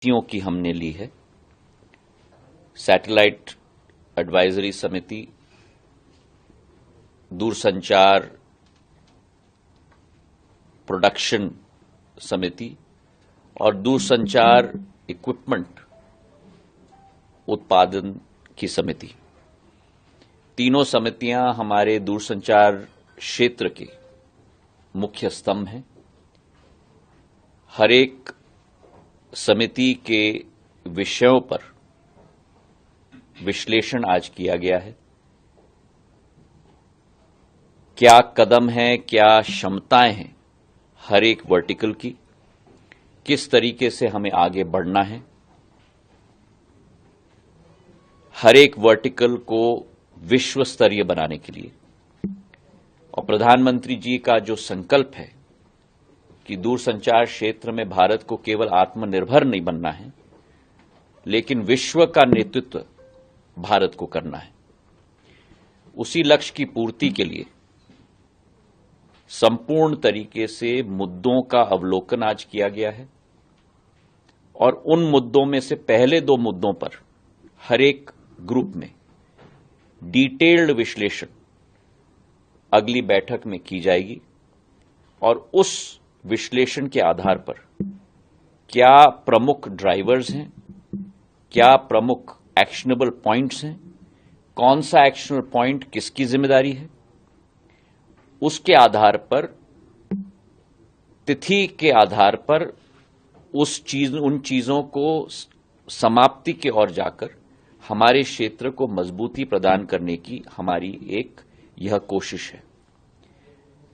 नीतियों की हमने ली है। सैटेलाइट एडवाइजरी समिति, दूरसंचार प्रोडक्शन समिति और दूरसंचार इक्विपमेंट उत्पादन की समिति, तीनों समितियां हमारे दूरसंचार क्षेत्र के मुख्य स्तंभ हैं। हर एक समिति के विषयों पर विश्लेषण आज किया गया है। क्या कदम हैं, क्या क्षमताएं हैं हर एक वर्टिकल की, किस तरीके से हमें आगे बढ़ना है। हर एक वर्टिकल को विश्व स्तरीय बनाने के लिए और प्रधानमंत्री जी का जो संकल्प है कि दूरसंचार क्षेत्र में भारत को केवल आत्मनिर्भर नहीं बनना है, लेकिन विश्व का नेतृत्व भारत को करना है। उसी लक्ष्य की पूर्ति के लिए संपूर्ण तरीके से मुद्दों का अवलोकन आज किया गया है और उन मुद्दों में से पहले दो मुद्दों पर हर एक ग्रुप में डिटेल्ड विश्लेषण अगली बैठक में की जाएगी और उस विश्लेषण के आधार पर क्या प्रमुख ड्राइवर्स हैं, क्या प्रमुख एक्शनेबल पॉइंट्स हैं, कौन सा एक्शनेबल पॉइंट किसकी जिम्मेदारी है, उसके आधार पर, तिथि के आधार पर उन चीजों को समाप्ति की ओर जाकर हमारे क्षेत्र को मजबूती प्रदान करने की हमारी एक यह कोशिश है।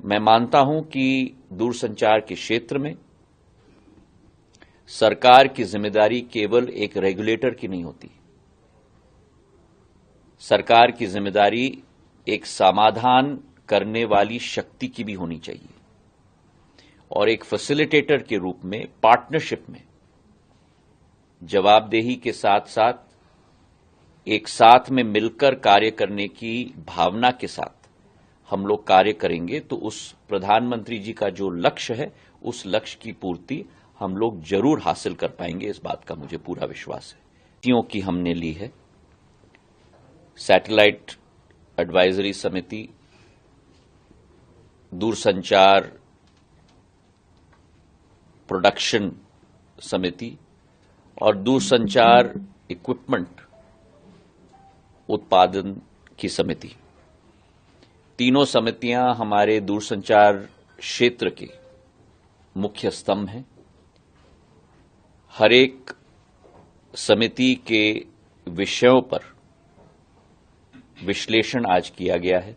मैं मानता हूं कि दूरसंचार के क्षेत्र में सरकार की जिम्मेदारी केवल एक रेगुलेटर की नहीं होती। सरकार की जिम्मेदारी एक समाधान करने वाली शक्ति की भी होनी चाहिए और एक फैसिलिटेटर के रूप में, पार्टनरशिप में जवाबदेही के साथ साथ एक साथ में मिलकर कार्य करने की भावना के साथ हम लोग कार्य करेंगे तो उस प्रधानमंत्री जी का जो लक्ष्य है, उस लक्ष्य की पूर्ति हम लोग जरूर हासिल कर पाएंगे। इस बात का मुझे पूरा विश्वास है। नीतियों की हमने ली है। सैटेलाइट एडवाइजरी समिति, दूरसंचार प्रोडक्शन समिति और दूरसंचार इक्विपमेंट उत्पादन की समिति, तीनों समितियां हमारे दूरसंचार क्षेत्र के मुख्य स्तंभ हैं। हर एक समिति के विषयों पर विश्लेषण आज किया गया है।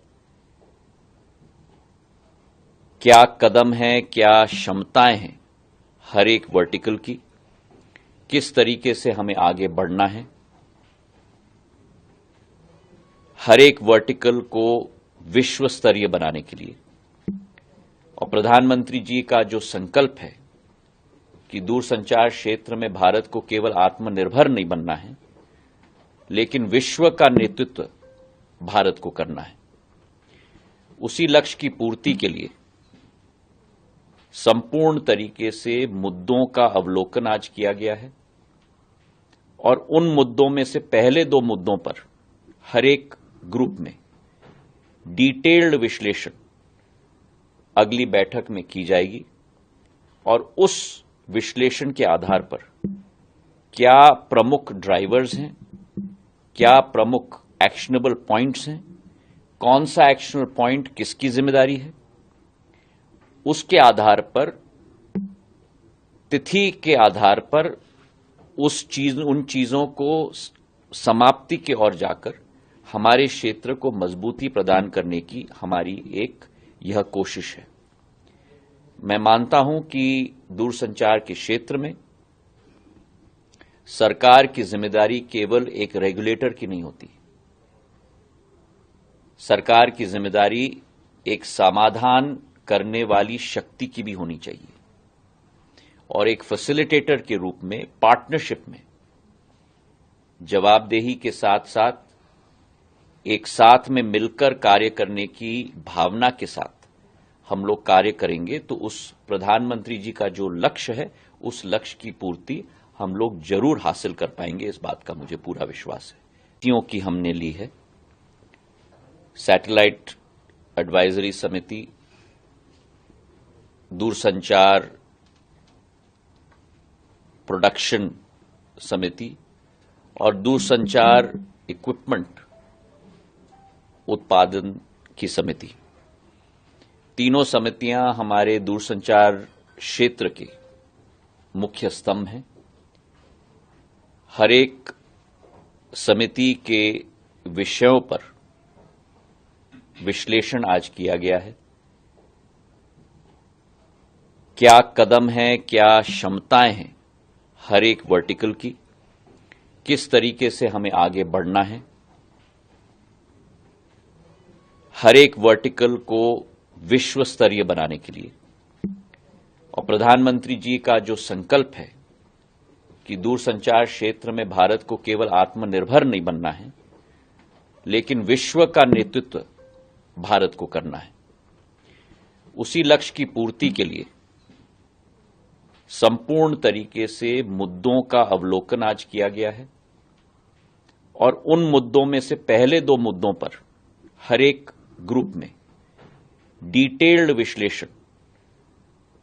क्या कदम हैं, क्या क्षमताएं हैं हर एक वर्टिकल की, किस तरीके से हमें आगे बढ़ना है। हर एक वर्टिकल को विश्व स्तरीय बनाने के लिए और प्रधानमंत्री जी का जो संकल्प है कि दूरसंचार क्षेत्र में भारत को केवल आत्मनिर्भर नहीं बनना है, लेकिन विश्व का नेतृत्व भारत को करना है। उसी लक्ष्य की पूर्ति के लिए संपूर्ण तरीके से मुद्दों का अवलोकन आज किया गया है और उन मुद्दों में से पहले दो मुद्दों पर हर एक ग्रुप में डिटेल्ड विश्लेषण अगली बैठक में की जाएगी और उस विश्लेषण के आधार पर क्या प्रमुख ड्राइवर्स हैं, क्या प्रमुख एक्शनेबल पॉइंट्स हैं, कौन सा एक्शनेबल पॉइंट किसकी जिम्मेदारी है, उसके आधार पर, तिथि के आधार पर उन चीजों को समाप्ति की ओर जाकर हमारे क्षेत्र को मजबूती प्रदान करने की हमारी एक यह कोशिश है। मैं मानता हूं कि दूरसंचार के क्षेत्र में सरकार की जिम्मेदारी केवल एक रेगुलेटर की नहीं होती। सरकार की जिम्मेदारी एक समाधान करने वाली शक्ति की भी होनी चाहिए और एक फैसिलिटेटर के रूप में, पार्टनरशिप में जवाबदेही के साथ साथ एक साथ में मिलकर कार्य करने की भावना के साथ हम लोग कार्य करेंगे तो उस प्रधानमंत्री जी का जो लक्ष्य है, उस लक्ष्य की पूर्ति हम लोग जरूर हासिल कर पाएंगे, इस बात का मुझे पूरा विश्वास है। नीतियों की हमने ली है सैटेलाइट एडवाइजरी समिति, दूरसंचार प्रोडक्शन समिति और दूरसंचार इक्विपमेंट उत्पादन की समिति। तीनों समितियां हमारे दूरसंचार क्षेत्र के मुख्य स्तंभ हैं। हर एक समिति के विषयों पर विश्लेषण आज किया गया है। क्या कदम हैं, क्या क्षमताएं हैं हर एक वर्टिकल की, किस तरीके से हमें आगे बढ़ना है, हर एक वर्टिकल को विश्व स्तरीय बनाने के लिए। और प्रधानमंत्री जी का जो संकल्प है कि दूरसंचार क्षेत्र में भारत को केवल आत्मनिर्भर नहीं बनना है, लेकिन विश्व का नेतृत्व भारत को करना है। उसी लक्ष्य की पूर्ति के लिए संपूर्ण तरीके से मुद्दों का अवलोकन आज किया गया है और उन मुद्दों में से पहले दो मुद्दों पर हर एक ग्रुप में डिटेल्ड विश्लेषण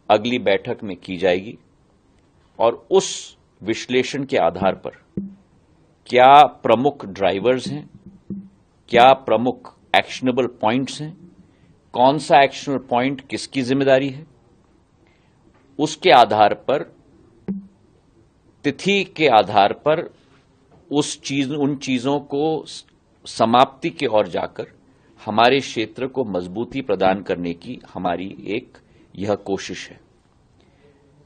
अगली बैठक में की जाएगी और उस विश्लेषण के आधार पर क्या प्रमुख ड्राइवर्स हैं, क्या प्रमुख एक्शनेबल पॉइंट्स हैं, कौन सा एक्शनेबल पॉइंट किसकी जिम्मेदारी है, उसके आधार पर, तिथि के आधार पर उन चीजों को समाप्ति की ओर जाकर हमारे क्षेत्र को मजबूती प्रदान करने की हमारी एक यह कोशिश है।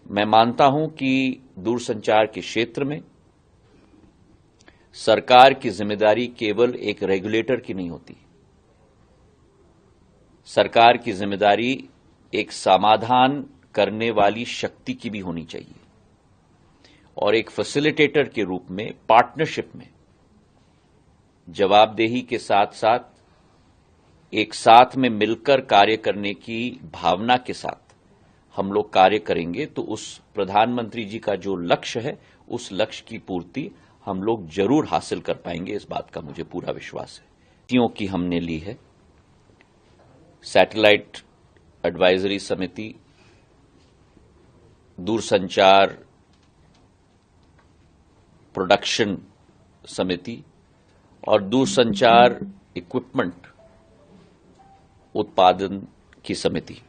मैं मानता हूं कि दूरसंचार के क्षेत्र में सरकार की जिम्मेदारी केवल एक रेगुलेटर की नहीं होती। सरकार की जिम्मेदारी एक समाधान करने वाली शक्ति की भी होनी चाहिए और एक फैसिलिटेटर के रूप में, पार्टनरशिप में जवाबदेही के साथ साथ एक साथ में मिलकर कार्य करने की भावना के साथ हम लोग कार्य करेंगे तो उस प्रधानमंत्री जी का जो लक्ष्य है, उस लक्ष्य की पूर्ति हम लोग जरूर हासिल कर पाएंगे, इस बात का मुझे पूरा विश्वास है। नीतियों की हमने ली है सैटेलाइट एडवाइजरी समिति, दूरसंचार प्रोडक्शन समिति और दूरसंचार इक्विपमेंट उत्पादन की समिति।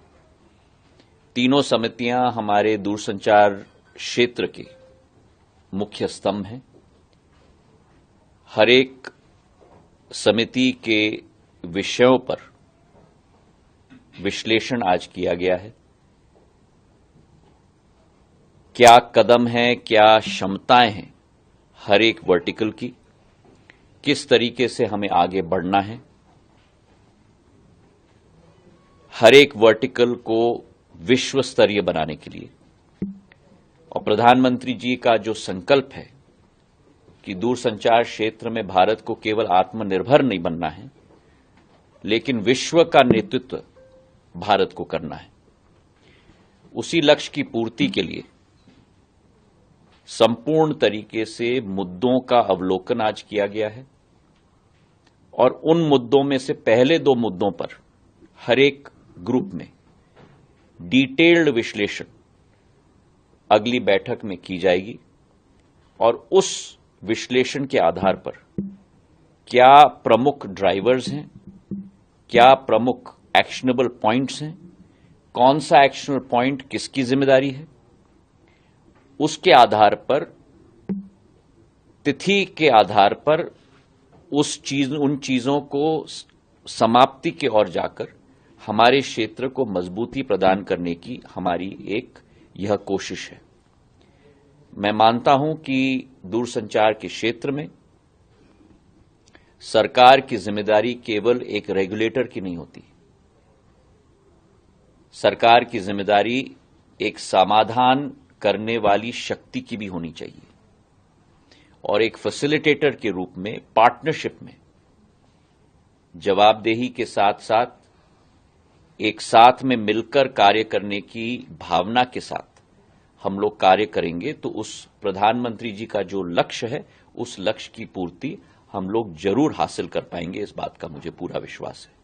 तीनों समितियां हमारे दूरसंचार क्षेत्र के मुख्य स्तंभ हैं। हर एक समिति के विषयों पर विश्लेषण आज किया गया है। क्या कदम हैं, क्या क्षमताएं हैं हर एक वर्टिकल की, किस तरीके से हमें आगे बढ़ना है, हर एक वर्टिकल को विश्व स्तरीय बनाने के लिए। और प्रधानमंत्री जी का जो संकल्प है कि दूरसंचार क्षेत्र में भारत को केवल आत्मनिर्भर नहीं बनना है, लेकिन विश्व का नेतृत्व भारत को करना है। उसी लक्ष्य की पूर्ति के लिए संपूर्ण तरीके से मुद्दों का अवलोकन आज किया गया है और उन मुद्दों में से पहले दो मुद्दों पर हर एक ग्रुप में डिटेल्ड विश्लेषण अगली बैठक में की जाएगी और उस विश्लेषण के आधार पर क्या प्रमुख ड्राइवर्स हैं, क्या प्रमुख एक्शनेबल पॉइंट्स हैं, कौन सा एक्शनेबल पॉइंट किसकी जिम्मेदारी है, उसके आधार पर, तिथि के आधार पर उन चीजों को समाप्ति की ओर जाकर हमारे क्षेत्र को मजबूती प्रदान करने की हमारी एक यह कोशिश है। मैं मानता हूं कि दूरसंचार के क्षेत्र में सरकार की जिम्मेदारी केवल एक रेगुलेटर की नहीं होती। सरकार की जिम्मेदारी एक समाधान करने वाली शक्ति की भी होनी चाहिए और एक फैसिलिटेटर के रूप में, पार्टनरशिप में जवाबदेही के साथ साथ एक साथ में मिलकर कार्य करने की भावना के साथ हम लोग कार्य करेंगे तो उस प्रधानमंत्री जी का जो लक्ष्य है उस लक्ष्य की पूर्ति हम लोग जरूर हासिल कर पाएंगे, इस बात का मुझे पूरा विश्वास है।